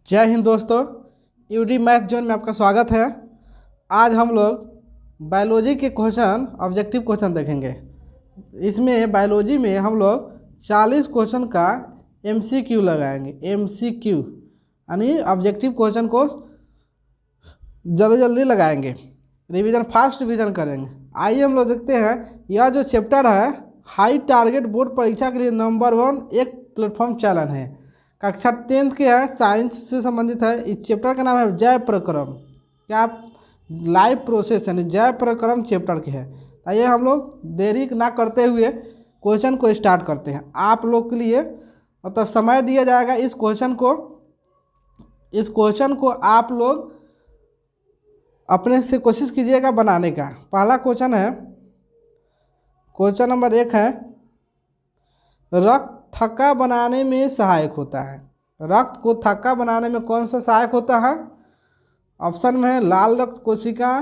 जय हिंद दोस्तों, UD math zone में आपका स्वागत है। आज हम लोग बायोलॉजी के क्वेश्चन ऑब्जेक्टिव क्वेश्चन देखेंगे। इसमें बायोलॉजी में हम लोग 40 क्वेश्चन का एमसीक्यू लगाएंगे। एमसीक्यू यानी ऑब्जेक्टिव क्वेश्चन को जल्दी जल्दी लगाएंगे, रिवीजन फास्ट रिवीजन करेंगे। आइए हम लोग देखते हैं। यह जो चैप्टर है हाई टारगेट बोर्ड परीक्षा के लिए नंबर 1 एक प्लेटफॉर्म चैनल है। कक्षा 10th के है, साइंस से संबंधित है। इस चैप्टर का नाम है जय प्रक्रम। क्या लाइव प्रोसेस यानी जय प्रक्रम चैप्टर के है। आइए हम लोग देरी ना करते हुए क्वेश्चन को स्टार्ट करते हैं। आप लोग के लिए मतलब समय दिया जाएगा इस क्वेश्चन को आप लोग अपने से कोशिश कीजिएगा बनाने का। पहला क्वेश्चन है, क्वेश्चन नंबर 1 है, रक्त थक्का बनाने में सहायक होता है। रक्त को थक्का बनाने में कौन सा सहायक होता है? ऑप्शन में है लाल रक्त कोशिका,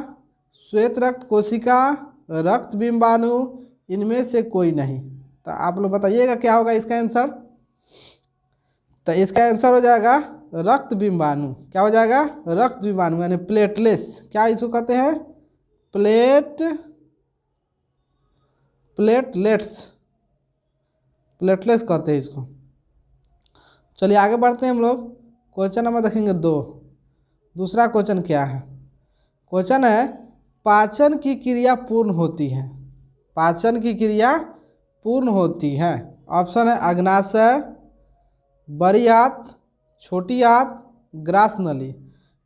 श्वेत रक्त कोशिका, रक्त बिंबाणु, इनमें से कोई नहीं। तो आप लोग बताइएगा क्या होगा इसका आंसर। तो इसका आंसर हो जाएगा रक्त बिंबाणु। क्या हो जाएगा? रक्त बिंबाणु यानी प्लेटलेट्स। क्या इसको कहते हैं? प्लेटलेट्स कहते हैं इसको। चलिए आगे बढ़ते हैं हम लोग। क्वेश्चन नंबर देखेंगे 2। दूसरा क्वेश्चन क्या है? क्वेश्चन है, पाचन की क्रिया पूर्ण होती है। पाचन की क्रिया पूर्ण होती है। ऑप्शन है अग्नाशय, बड़ी आंत, छोटी आंत, ग्रास नली।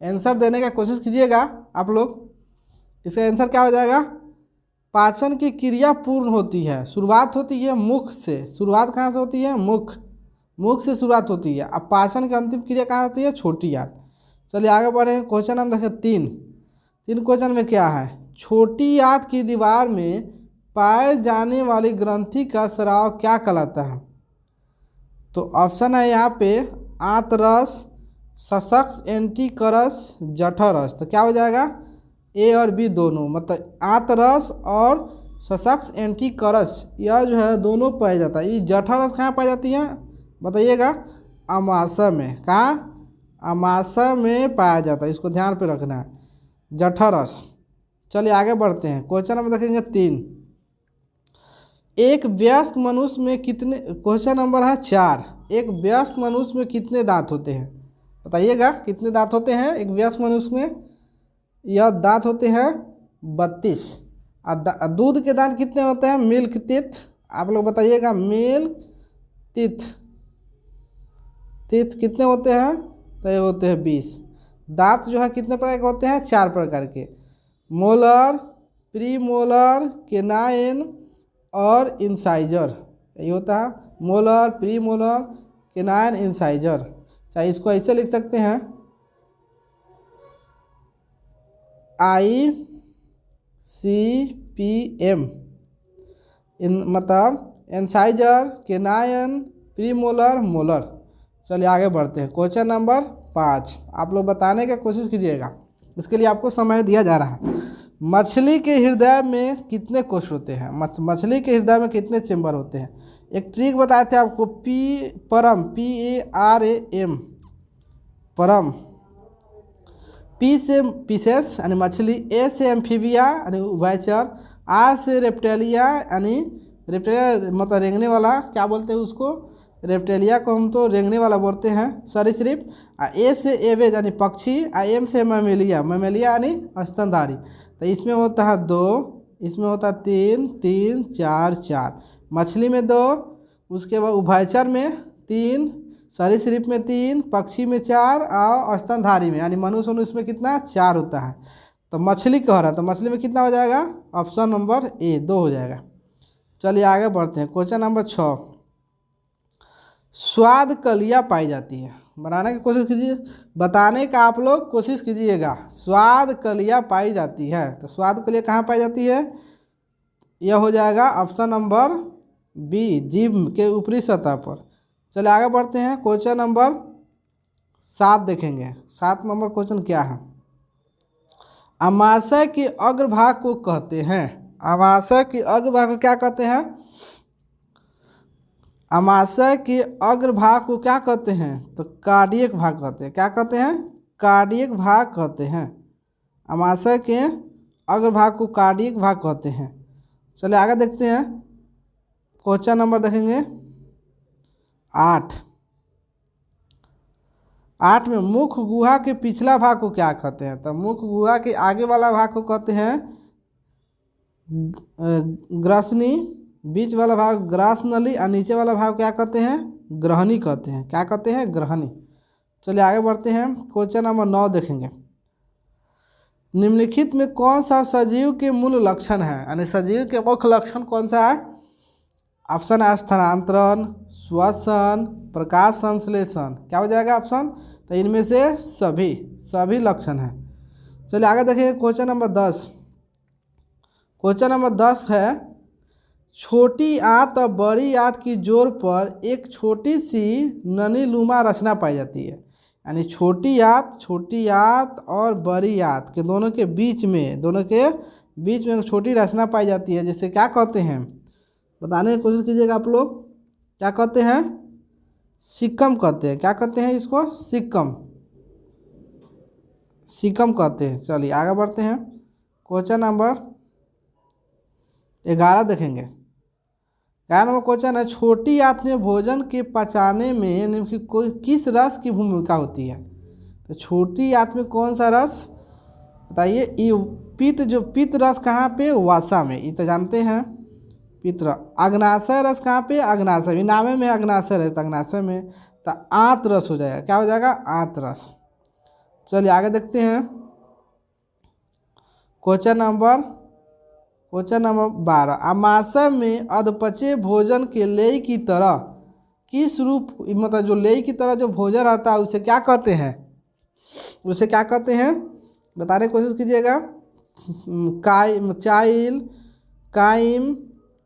आंसर देने का कोशिश कीजिएगा आप लोग। इसका आंसर क्या हो जाएगा? पाचन की क्रिया पूर्ण होती है। शुरुआत होती है मुख से। शुरुआत कहाँ से होती है? मुख से शुरुआत होती है। अब पाचन की अंतिम क्रिया कहाँ होती है? छोटी आंत। चलिए आगे बढ़े। क्वेश्चन हम देखें 3 क्वेश्चन में क्या है? छोटी आंत की दीवार में पाए जाने वाली ग्रंथि का स्राव क्या कहलाता है? तो ऑप्शन है यहाँ पे आंतरस, सशक्त, एंटीकरस, जठरस। तो क्या हो जाएगा? ए और बी दोनों, मतलब आंतरस और सशक्त एंटीकरस यह जो है दोनों पाया जाता है। ये जठरस कहाँ पाई जाती है बताइएगा? अमाशय में। कहाँ? अमाशय में पाया जाता है। इसको ध्यान पे रखना है, जठरस। चलिए आगे बढ़ते हैं। क्वेश्चन नंबर देखेंगे 3। एक वयस्क मनुष्य में कितने, क्वेश्चन नंबर है 4, एक वयस्क मनुष्य में कितने दांत होते हैं? बताइएगा कितने दांत होते हैं एक वयस्क मनुष्य में? यह दांत होते हैं 32। दूध के दांत कितने होते हैं? Milk teeth. आप लोग बताइएगा मिल्क टीथ कितने होते हैं? तो ये होते हैं 20। दांत जो है कितने प्रकार के होते हैं? 4 प्रकार के, मोलर, प्री मोलर, केनाइन और इंसाइजर। यही होता है molar, pre molar, canine, incisor. चाहे इसको ऐसे लिख सकते हैं ICPM, मतलब इंसाइजर, केनाइन, प्रीमोलर, मोलर। चलिए आगे बढ़ते हैं। क्वेश्चन नंबर 5 आप लोग बताने का कोशिश कीजिएगा। इसके लिए आपको समय दिया जा रहा है। मछली के हृदय में कितने कोश होते हैं? मछली के हृदय में कितने चेंबर होते हैं? एक ट्रिक बताए थे आपको, परम, PARAM, परम। पी से पीसेस यानी मछली, ए से एम्फीबिया यानी उभयचर, आर से रेप्टेलिया यानी रेप्टेलिया मतलब रेंगने वाला, क्या बोलते हैं उसको? रेप्टेलिया को हम तो रेंगने वाला बोलते हैं, सरीसृप। ए से एवेज यानी पक्षी, एम से मैमेलिया यानी स्तनधारी। तो इसमें होता है 2, इसमें होता है 3, 3, 4, 4। मछली में 2, उसके बाद उभयचर में 3, सरीसृप में 3, पक्षी में 4 और स्तनधारी में यानी मनुष्य में कितना? 4 होता है। तो मछली कह रहा है, तो मछली में कितना हो जाएगा? ऑप्शन नंबर ए 2 हो जाएगा। चलिए आगे बढ़ते हैं। क्वेश्चन नंबर 6, स्वाद कलियाँ पाई जाती है। बनाने की कोशिश कीजिए, बताने का आप लोग कोशिश कीजिएगा। स्वाद कलियाँ पाई जाती है, तो स्वाद कलियाँ कहाँ पाई जाती है? यह हो जाएगा ऑप्शन नंबर बी, जीभ के ऊपरी सतह पर। चलिए आगे बढ़ते हैं। क्वेश्चन नंबर 7 देखेंगे। 7 नंबर क्वेश्चन क्या है? अमाशय के अग्रभाग को कहते हैं। अमाशय के अग्रभाग को क्या कहते हैं? अमाशय के अग्रभाग को क्या कहते हैं? तो कार्डियक भाग कहते हैं। क्या कहते हैं? कार्डियक भाग कहते हैं। अमाशय के अग्रभाग को कार्डियक भाग कहते हैं। चलिए आगे देखते हैं। क्वेश्चन नंबर देखेंगे 8। 8 में मुख गुहा के पिछला भाग को क्या कहते हैं? तो मुख गुहा के आगे वाला भाग को कहते हैं ग्रासनी, बीच वाला भाग ग्रासनली और नीचे वाला भाग क्या कहते हैं? ग्रहणी कहते हैं। क्या कहते हैं? ग्रहणी। चलिए आगे बढ़ते हैं। क्वेश्चन नंबर 9 देखेंगे। निम्नलिखित में कौन सा सजीव के मूल लक्षण है? यानी सजीव के मुख्य लक्षण कौन सा है? ऑप्शन है स्थानांतरण, श्वसन, प्रकाश संश्लेषण। क्या हो जाएगा ऑप्शन? तो इनमें से सभी लक्षण हैं। चलिए आगे देखिए क्वेश्चन नंबर 10। क्वेश्चन नंबर 10 है छोटी आंत और बड़ी आंत की जोड़ पर एक छोटी सी ननीनुमा रचना पाई जाती है। यानी छोटी आंत और बड़ी आंत के दोनों के बीच में एक छोटी रचना पाई जाती है, जिसे क्या कहते हैं? बताने की कोशिश कीजिएगा आप लोग। क्या कहते हैं? सिक्कम कहते हैं। क्या कहते हैं इसको? सिक्कम कहते हैं। चलिए आगे बढ़ते हैं। क्वेश्चन नंबर 11 देखेंगे। 11 नंबर क्वेश्चन है छोटी आंत में भोजन के पचाने में कोई किस रस की भूमिका होती है? तो छोटी आंत में कौन सा रस बताइए? पित्त रस कहाँ पे? वसा में। ये तो जानते हैं पित्र। अग्नाशय रस कहाँ पे? अग्नाशय। भी नामे में अग्नाशय रस, अग्नाशय में। तो आंत रस हो जाएगा। क्या हो जाएगा? आंत रस। चलिए आगे देखते हैं। Question number 12। आमाशय में अधपचे भोजन के लेई की तरह किस रूप, मतलब जो लेई की तरह जो भोजन रहता है उसे क्या कहते हैं? बताने की कोशिश कीजिएगा।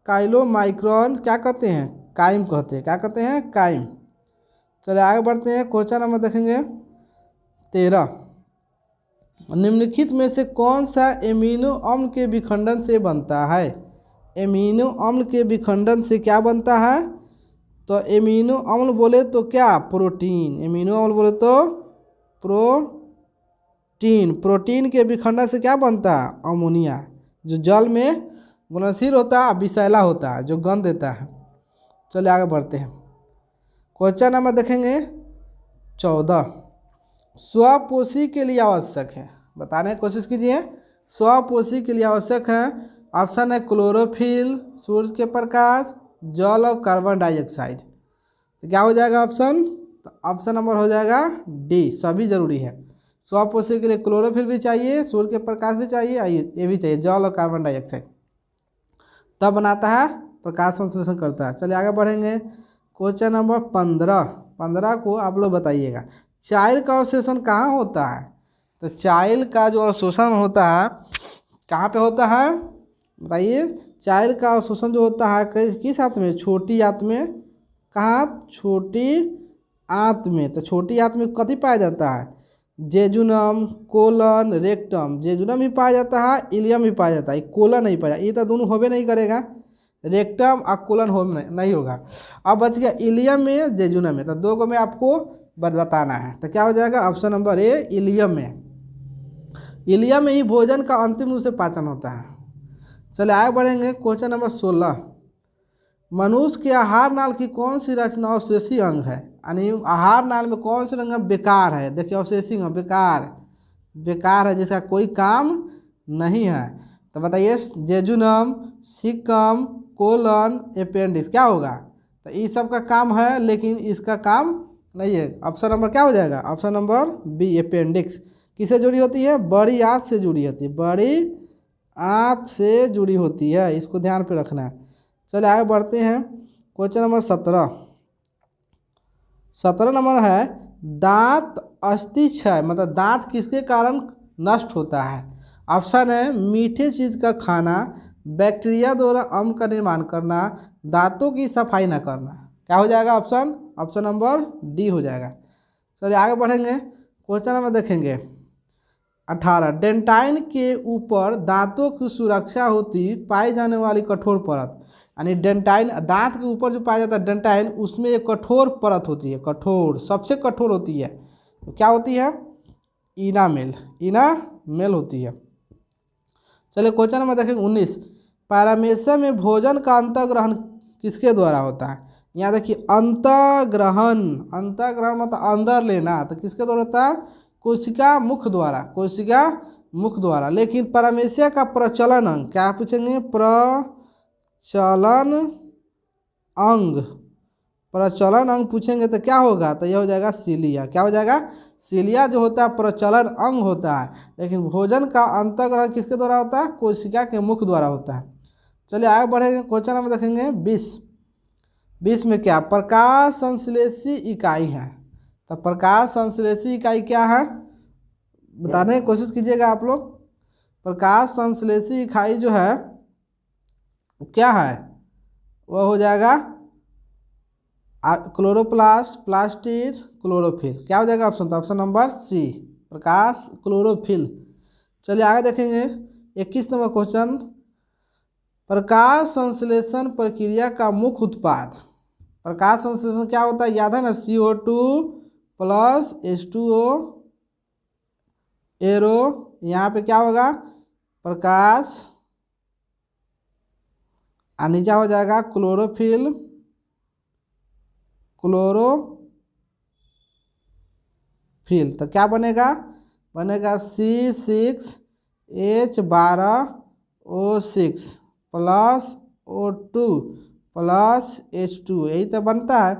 काइलोमाइक्रोन क्या कहते हैं? काइम कहते हैं। क्या कहते हैं? काइम। चलिए आगे बढ़ते हैं। क्वेश्चन नंबर देखेंगे 13। निम्नलिखित में से कौन सा एमिनो अम्ल के विखंडन से बनता है? एमिनो अम्ल के विखंडन से क्या बनता है? तो एमिनो अम्ल बोले तो क्या? प्रोटीन। एमिनो अम्ल बोले तो प्रोटीन के विखंडन से क्या बनता है? अमोनिया, जो जल में घुलनशील होता है, विषैला होता है, जो गंध देता है। चलिए आगे बढ़ते हैं। क्वेश्चन नंबर देखेंगे 14। स्वपोषी के लिए आवश्यक है। बताने की कोशिश कीजिए। स्वपोषी के लिए आवश्यक है। ऑप्शन है क्लोरोफिल, सूर्य के प्रकाश, जल और कार्बन डाइऑक्साइड। तो क्या हो जाएगा ऑप्शन? तो ऑप्शन नंबर हो जाएगा डी, सभी जरूरी है। स्वपोषी के लिए क्लोरोफिल भी चाहिए, सूर्य के प्रकाश भी चाहिए, ये भी चाहिए, जल और कार्बन डाइऑक्साइड, तब बनाता है, प्रकाश संश्लेषण करता है। चलिए आगे बढ़ेंगे। क्वेश्चन नंबर 15 को आप लोग बताइएगा। चाइल्ड का अवशोषण कहाँ होता है? तो चाइल्ड का जो अवशोषण होता है कहाँ पे होता है बताइए? चाइल्ड का अवशोषण जो होता है किस आंत में? छोटी आंत में। कहाँ? छोटी आंत में। तो छोटी आंत में कथी पाया जाता है? Jejunum, colon, rectum. जेजुनम ही पाया जाता है, इलियम ही पाया जाता है, कोलन नहीं पाया। ये तो दोनों होबे नहीं करेगा, रेक्टम और कोलन हो नहीं होगा। अब बच गया इलियम में, जेजुनम में। तो दो को में आपको बताना है। तो क्या हो जाएगा? ऑप्शन नंबर ए, इलियम में। इलियम में ही भोजन का अंतिम रूप से पाचन होता है। चलिए आगे बढ़ेंगे। Question number 16। मनुष्य के आहार नाल की कौन सी रचना अवशेषी अंग है? यानी आहार नाल में कौन सी अंग बेकार है? देखिए अवशेषी अंग बेकार है, जिसका कोई काम नहीं है। तो बताइए जेजुनम, सिक्कम, कोलन, अपेंडिक्स क्या होगा? तो इस सब का काम है, लेकिन इसका काम नहीं है। ऑप्शन नंबर क्या हो जाएगा? Option number B, appendix. किससे जुड़ी होती है? बड़ी आंत से जुड़ी होती है। बड़ी आंत से जुड़ी होती है, इसको ध्यान पे रखना है। चलिए आगे बढ़ते हैं। क्वेश्चन नंबर 17 नंबर है दांत अस्थि क्षय, मतलब दांत किसके कारण नष्ट होता है? ऑप्शन है मीठे चीज़ का खाना, बैक्टीरिया द्वारा अम्ल का निर्माण करना, दांतों की सफाई न करना। क्या हो जाएगा ऑप्शन? ऑप्शन नंबर डी हो जाएगा। चलिए आगे बढ़ेंगे। क्वेश्चन नंबर देखेंगे 18। डेंटाइन के ऊपर दांतों की सुरक्षा होती पाई जाने वाली कठोर परत, यानी डेंटाइन, दांत के ऊपर जो पाया जाता है डेंटाइन, उसमें एक कठोर परत होती है, कठोर, सबसे कठोर होती है। तो क्या होती है? इनामेल, इनामेल होती है। चलिए क्वेश्चन नंबर देखेंगे 19। पैरामेशियम में भोजन का अंतर्ग्रहण किसके द्वारा होता है? यहाँ देखिए अंतर्ग्रहण, अंतर्ग्रहण मतलब अंदर लेना, तो किसके द्वारा होता है? कोशिका मुख द्वारा, कोशिका मुख द्वारा। लेकिन पैरामेशियम का प्रचलन अंग क्या पूछेंगे? प्रचलन अंग, प्रचलन अंग पूछेंगे तो क्या होगा? तो यह हो जाएगा सीलिया। क्या हो जाएगा? सीलिया जो होता है प्रचलन अंग होता है। लेकिन भोजन का अंतर्ग्रहण किसके द्वारा होता है? कोशिका के मुख द्वारा होता है। चलिए आगे बढ़ेंगे, क्वेश्चन नंबर देखेंगे 20। 20 में क्या? प्रकाश संश्लेषी इकाई है। तो प्रकाश संश्लेषी इकाई क्या है बताने की कोशिश कीजिएगा आप लोग। प्रकाश संश्लेषी इकाई जो है क्या है? वह हो जाएगा क्लोरोप्लास्ट, प्लास्टिड, क्लोरोफिल। क्या हो जाएगा ऑप्शन? तो ऑप्शन नंबर सी, प्रकाश क्लोरोफिल। चलिए आगे देखेंगे 21 नंबर क्वेश्चन। प्रकाश संश्लेषण प्रक्रिया का मुख्य उत्पाद। प्रकाश संश्लेषण क्या होता है? याद है ना? CO2 प्लस H2O एरो, यहाँ पे क्या होगा? प्रकाश, नीचे हो जाएगा क्लोरोफिल, क्लोरोफिल। तो क्या बनेगा? बनेगा C6H12O6 plus O2 plus H2, यही तो बनता है।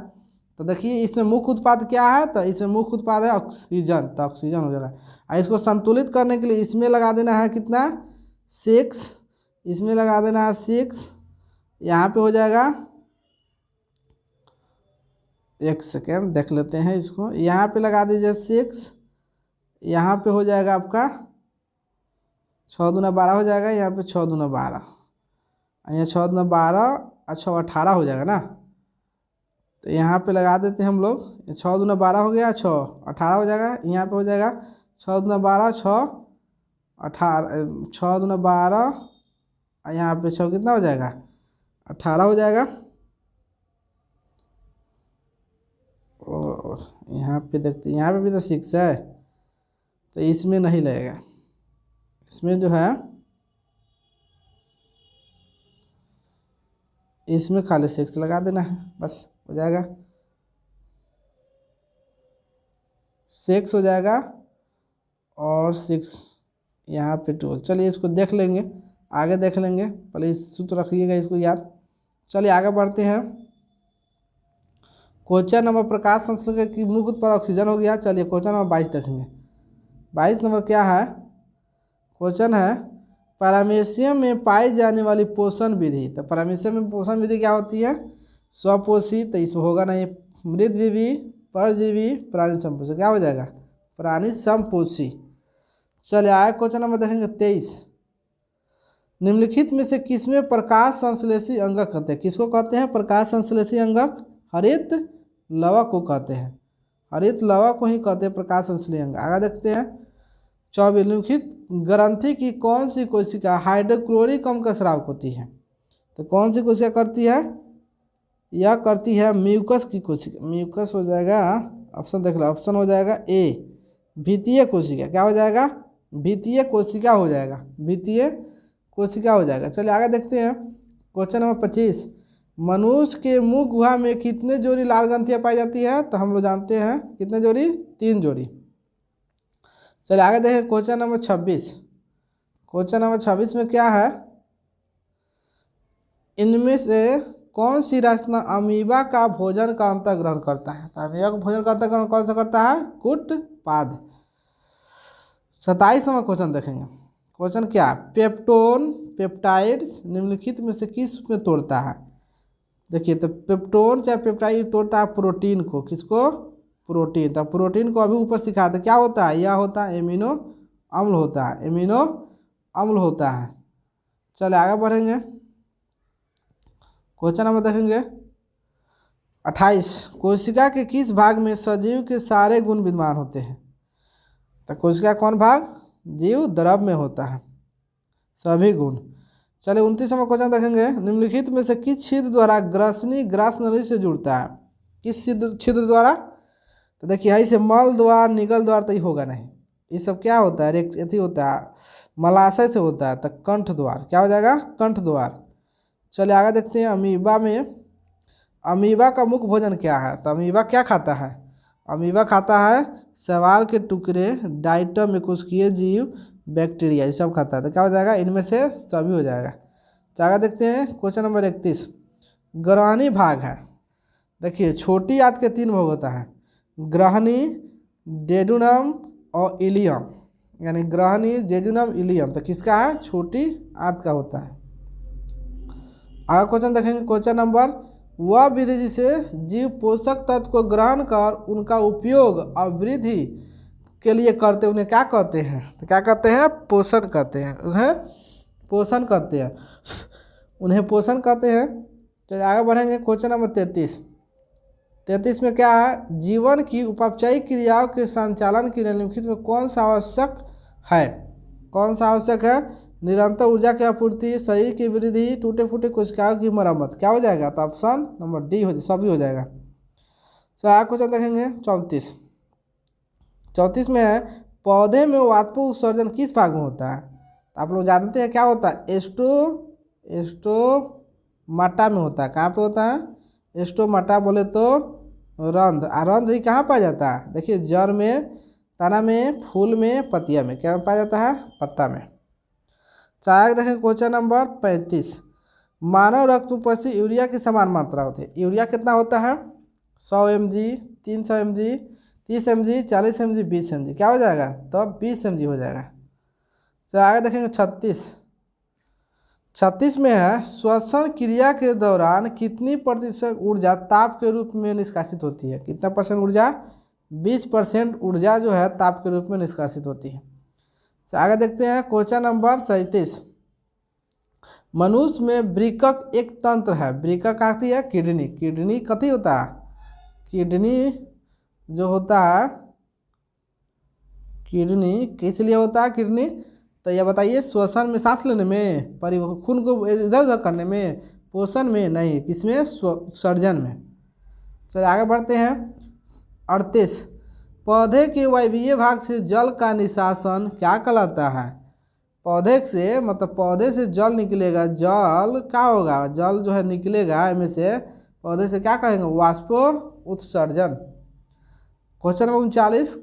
तो देखिए इसमें मुख्य उत्पाद क्या है? तो इसमें मुख्य उत्पाद है ऑक्सीजन, तो ऑक्सीजन हो जाएगा। और इसको संतुलित करने के लिए इसमें लगा देना है कितना? 6, इसमें लगा देना है 6, यहाँ पे हो जाएगा, एक सेकेंड देख लेते हैं इसको, यहाँ पे लगा दीजिए 6, यहाँ पे हो जाएगा आपका 6 दूना 12 हो जाएगा, यहाँ पे 6 दूना 12, यहाँ 6 दूना 12, अच्छा 18 हो जाएगा ना। तो यहाँ पे लगा देते हैं हम लोग, 6 दूना 12 हो गया, 6 18 हो जाएगा, यहाँ पे हो जाएगा 6 दूना 12, 6 18, 6 दूना 12, यहाँ पे 6 कितना हो जाएगा? 18 हो जाएगा। और यहाँ पे देखते हैं, यहाँ पे भी तो 6 है, तो इसमें नहीं लगेगा, इसमें जो है इसमें खाली 6 लगा देना है, बस हो जाएगा, 6 हो जाएगा और 6 यहाँ पे 12। चलिए इसको देख लेंगे, आगे देख लेंगे, पहले इस सूत्र रखिएगा इसको याद। चलिए आगे बढ़ते हैं। क्वेश्चन नंबर प्रकाश संश्लेषण की मुख्य उत्पाद ऑक्सीजन हो गया। चलिए क्वेश्चन नंबर 22 देखेंगे। 22 नंबर क्या है? क्वेश्चन है पैरामेशियम में पाई जाने वाली पोषण विधि। तो पैरामेशियम में पोषण विधि क्या होती है? स्वपोषी, तो इसमें होगा नहीं, मृतजीवी, परजीवी, प्राणी संपोषी। क्या हो जाएगा? प्राणी संपोषी। चलिए आगे क्वेश्चन नंबर देखेंगे 23। निम्नलिखित में से किसमें प्रकाश संश्लेषी अंगक कहते हैं? किसको कहते हैं प्रकाश संश्लेषी अंगक? हरित लवक को कहते हैं, हरित लवक को ही कहते हैं प्रकाश संश्लेषी अंग। आगे देखते हैं 24। निम्नलिखित ग्रंथि की कौन सी कोशिका हाइड्रोक्लोरिक अम्ल का स्राव होती है? तो कौन सी कोशिका करती है? यह करती है म्यूकस की कोशिका। म्यूकस हो जाएगा, ऑप्शन देख लो, ऑप्शन हो जाएगा ए, भीतीय कोशिका। क्या हो जाएगा? भीतीय कोशिका हो जाएगा, भीतीय कोशिका हो जाएगा। चलिए आगे देखते हैं क्वेश्चन नंबर 25। मनुष्य के मुख गुहा में कितने जोड़ी लाल ग्रंथियाँ पाई जाती हैं? तो हम लोग जानते हैं कितने जोड़ी? 3 जोड़ी। चलिए आगे देखें क्वेश्चन नंबर 26। क्वेश्चन नंबर 26 में क्या है? इनमें से कौन सी रचना अमीबा का भोजन का अंतर्ग्रहण करता है? तो अमीबा का भोजन का अंतर्ग्रहण कौन सा करता है? कुटपाद। 27 नंबर क्वेश्चन देखेंगे। क्वेश्चन क्या? पेप्टोन पेप्टाइड्स निम्नलिखित में से किस में तोड़ता है? देखिए तो पेप्टोन चाहे पेप्टाइड तोड़ता है प्रोटीन को। किसको? प्रोटीन। तो प्रोटीन को अभी ऊपर सिखा दे क्या होता है? यह होता है एमिनो अम्ल होता है, एमिनो अम्ल होता है। चलिए आगे बढ़ेंगे, क्वेश्चन नंबर देखेंगे 28। कोशिका के किस भाग में सजीव के सारे गुण विद्यमान होते हैं? तो कोशिका कौन भाग? जीव द्रव में होता है सभी गुण। चलिए 29वां क्वेश्चन देखेंगे। निम्नलिखित में से किस छिद्र द्वारा ग्रसनी ग्रास नली से जुड़ता है? किस छिद्र द्वारा? तो देखिए यही से मल द्वार, निगल द्वार तो ये होगा नहीं। ये सब क्या होता है? रेक्ट होता है, मलाशय से होता है, तो कंठ द्वार। क्या हो जाएगा? कंठ द्वार। चलिए आगे देखते हैं। अमीबा में, अमीबा का मुख्य भोजन क्या है? तो अमीबा क्या खाता है? अमीबा खाता है शैवाल के टुकड़े, डाइटम, कोशिकीय जीव, बैक्टीरिया, ये सब खाता है। तो क्या हो जाएगा? इनमें से सभी हो जाएगा। तो आगे देखते हैं क्वेश्चन नंबर 31। ग्रहणी भाग है। देखिए छोटी आंत के 3 भाग होता है, ग्रहणी, डेडुनम और इलियम। यानी ग्रहणी, जेजुनम, इलियम, तो किसका है? छोटी आंत का होता है। आगे क्वेश्चन देखेंगे। क्वेश्चन नंबर, वह विधि जिसे जीव पोषक तत्व को ग्रहण कर उनका उपयोग और वृद्धि के लिए करते हैं, उन्हें क्या कहते हैं? तो क्या कहते हैं? पोषण कहते हैं। उन्हें पोषण कहते हैं, उन्हें पोषण कहते हैं। तो आगे बढ़ेंगे। Question number 33। 33 में क्या है? जीवन की उपापचयिक क्रियाओं के संचालन के लिए निम्नलिखित में कौन सा आवश्यक है? कौन सा आवश्यक है? निरंतर ऊर्जा की आपूर्ति, शरीर की वृद्धि, टूटे फूटे कोशिकाओं की मरम्मत। क्या हो जाएगा? तो ऑप्शन नंबर डी हो, सभी हो जाएगा। तो आगे क्वेश्चन देखेंगे 34। 34 में है, पौधे में वाष्पोत्सर्जन उत्सर्जन किस भाग में होता है? तो आप लोग जानते हैं क्या होता है? एस्टोमाटा में होता है। कहाँ पे होता है? एस्टोमाटा बोले तो रंध्र। रंध्र ही कहाँ पाया जाता है? देखिए जड़ में, तना में, फूल में, पत्तियाँ में। क्या पाया जाता है? पत्ता में। चाहे देखें क्वेश्चन नंबर 35। मानव रक्त में उपस्थित यूरिया की समान मात्रा होती है। यूरिया कितना होता है? 100 mg, 300 mg, 30 mg, 40 mg, 20 mg। क्या हो जाएगा? तो 20 mg हो जाएगा। चलिए आगे देखेंगे 36। 36 में है, श्वसन क्रिया के दौरान कितनी प्रतिशत ऊर्जा ताप के रूप में निष्कासित होती है? कितना परसेंट ऊर्जा? 20% ऊर्जा जो है ताप के रूप में निष्कासित होती है। आगे देखते हैं क्वेश्चन नंबर 37। मनुष्य में वृक्क एक तंत्र है। वृक्क कहती है किडनी। किडनी कथी होता है? किडनी जो होता है, किडनी किस लिए होता है? किडनी तो यह बताइए, श्वसन में, सांस लेने में, खून को इधर उधर करने में, पोषण में नहीं, किसमें? सर्जन में। चलिए आगे बढ़ते हैं। 38। पौधे के वायवीय भाग से जल का निष्कासन क्या कहलाता है? पौधे से मतलब पौधे से जल निकलेगा। जल क्या होगा? जल जो है निकलेगा इनमें से, पौधे से क्या कहेंगे? वाष्पो उत्सर्जन। Question number 39।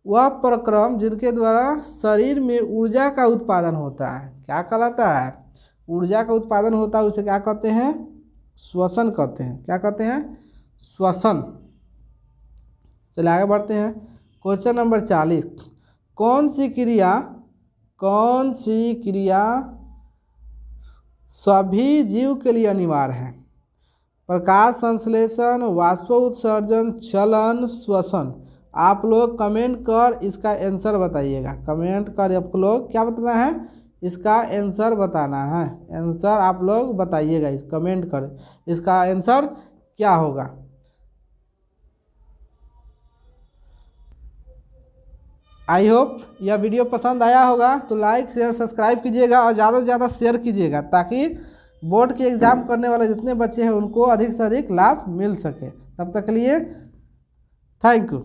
वह प्रक्रम जिनके द्वारा शरीर में ऊर्जा का उत्पादन होता है क्या कहलाता है? ऊर्जा का उत्पादन होता है, उसे क्या कहते हैं? श्वसन कहते हैं। क्या कहते हैं? श्वसन। चलिए आगे बढ़ते हैं। Question number 40। कौन सी क्रिया सभी जीव के लिए अनिवार्य है? प्रकाश संश्लेषण, वाष्प उत्सर्जन, चलन, श्वसन। आप लोग कमेंट कर इसका आंसर बताइएगा। कमेंट कर आप लोग क्या बताना है? इसका आंसर बताना है। आंसर आप लोग बताइएगा, इस कमेंट कर इसका आंसर क्या होगा। आई होप यह वीडियो पसंद आया होगा तो लाइक शेयर सब्सक्राइब कीजिएगा और ज़्यादा से ज़्यादा शेयर कीजिएगा, ताकि बोर्ड के एग्ज़ाम करने वाले जितने बच्चे हैं उनको अधिक से अधिक लाभ मिल सके। तब तक के लिए थैंक यू।